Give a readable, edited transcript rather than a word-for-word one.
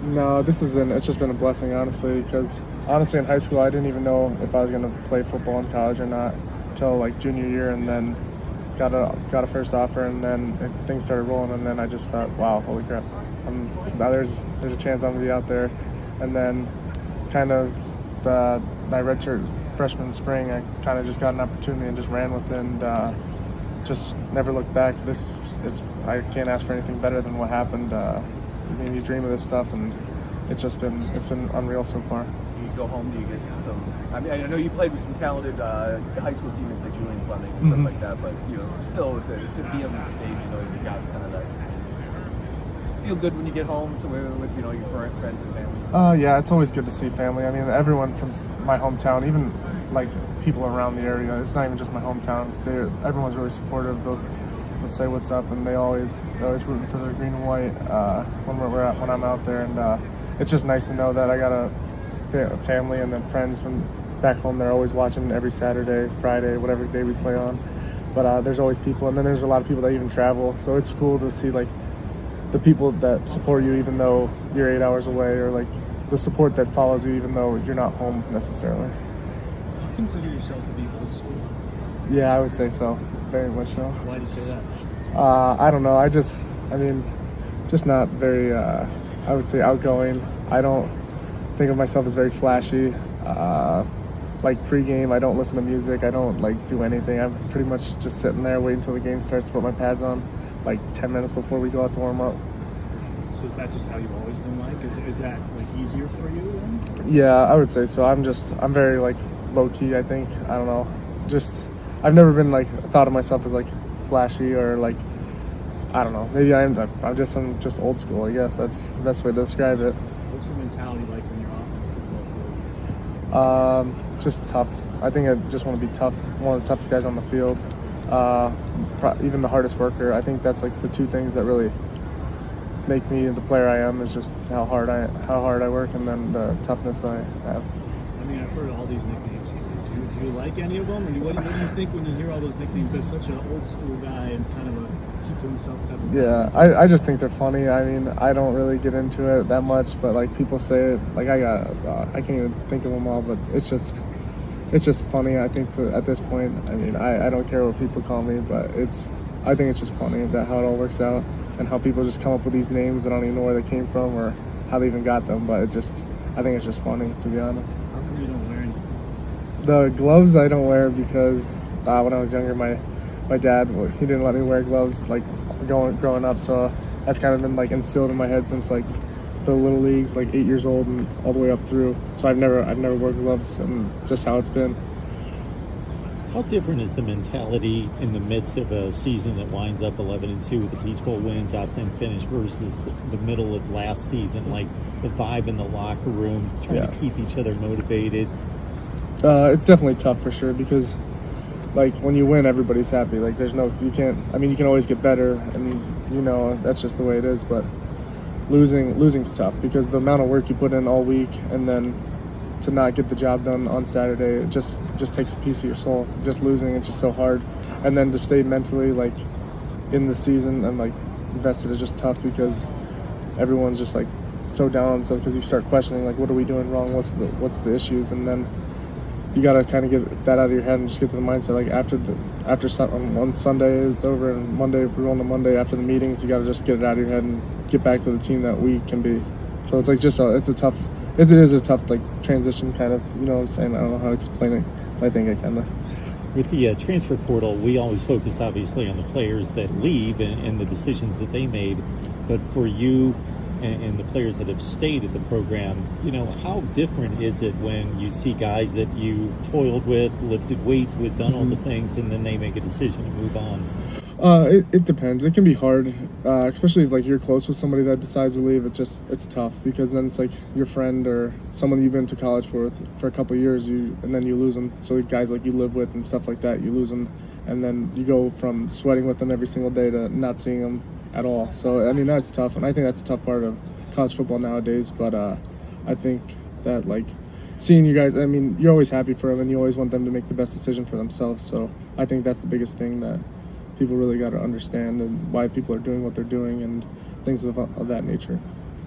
No, it's just been a blessing, honestly, because honestly in high school I didn't even know if I was going to play football in college or not until like junior year, and then got a first offer, and then things started rolling, and then I just thought, wow, holy crap, now there's a chance I'm going to be out there. And then kind of my redshirt freshman spring, I kind of just got an opportunity and just ran with it, and just never looked back. I can't ask for anything better than what happened. I mean, you dream of this stuff, and it's been unreal so far. You go home, do you get some? I mean, I know you played with some talented high school teammates like Julian Fleming and stuff like that, but still to be on the stage, you got kind of that feel good when you get home somewhere with your friends and family. Yeah, it's always good to see family. I mean, everyone from my hometown, even like people around the area. It's not even just my hometown. Everyone's really supportive. They'll say what's up, and they're always rooting for the green and white when I'm out there, and it's just nice to know that I got a family and then friends from back home. They're always watching every Saturday, Friday, whatever day we play on. But there's always people, and then there's a lot of people that even travel. So it's cool to see like the people that support you even though you're 8 hours away, or like the support that follows you even though you're not home necessarily. Do you consider yourself to be old school? Yeah, I would say so. Very much so. Why do you say that? I don't know. Just not very, I would say, outgoing. I don't think of myself as very flashy. Like pregame, I don't listen to music. I don't like do anything. I'm pretty much just sitting there waiting until the game starts to put my pads on, like 10 minutes before we go out to warm up. So is that just how you've always been like? Is that like easier for you then? Yeah, I would say so. I'm very like low key, I think. I don't know. I've never been like thought of myself as like flashy or like, I don't know. Maybe I'm just old school, I guess. That's the best way to describe it. What's your mentality like when you're off the football field? Just tough. I think I just want to be tough. One of the toughest guys on the field. Even the hardest worker. I think that's like the two things that really make me the player I am, is just how hard I work, and then the toughness that I have. I mean, I've heard all these nicknames. Do you like any of them? Or what do you think when you hear all those nicknames as such an old school guy and kind of a keep to himself type of guy? Yeah, I just think they're funny. I mean, I don't really get into it that much, but like people say it, like I can't even think of them all, but it's just funny. I think at this point, I mean, I don't care what people call me, but I think it's just funny that how it all works out, and how people just come up with these names. I don't even know where they came from or how they even got them, but I think it's just funny, to be honest. How come you don't wear anything? The gloves I don't wear because when I was younger, my dad, he didn't let me wear gloves like growing up, so that's kind of been like instilled in my head since like the little leagues, like 8 years old and all the way up through. So I've never worn gloves, and just how it's been. How different is the mentality in the midst of a season that winds up 11-2 with a Peach Bowl win, top 10 finish, versus the middle of last season, like the vibe in the locker room, trying to keep each other motivated? It's definitely tough for sure, because like when you win, everybody's happy. Like you can always get better, and that's just the way it is. But losing's tough, because the amount of work you put in all week, and then to not get the job done on Saturday, it just takes a piece of your soul. Just losing, it's just so hard. And then to stay mentally like in the season and like invested is just tough, because everyone's just like so down. So because you start questioning like, what are we doing wrong? What's the issues? And then you gotta kind of get that out of your head and just get to the mindset. Like on Sunday is over, and Monday, if we're on the Monday after the meetings, you gotta just get it out of your head and get back to the team that we can be. So it's like it is a tough like transition, kind of. You know what I'm saying? I don't know how to explain it, but I think I kind of. With the transfer portal, we always focus obviously on the players that leave and the decisions that they made, but for you and the players that have stayed at the program, how different is it when you see guys that you've toiled with, lifted weights with, done all the things, and then they make a decision to move on? It depends. It can be hard, especially if like you're close with somebody that decides to leave. It's tough, because then it's like your friend or someone you've been to college for a couple of years, and then you lose them. So guys like you live with and stuff like that, you lose them, and then you go from sweating with them every single day to not seeing them at all. So I mean, that's tough, and I think that's a tough part of college football nowadays. But I think that like seeing you guys, I mean, you're always happy for them, and you always want them to make the best decision for themselves. So I think that's the biggest thing that people really got to understand, and why people are doing what they're doing and things of that nature.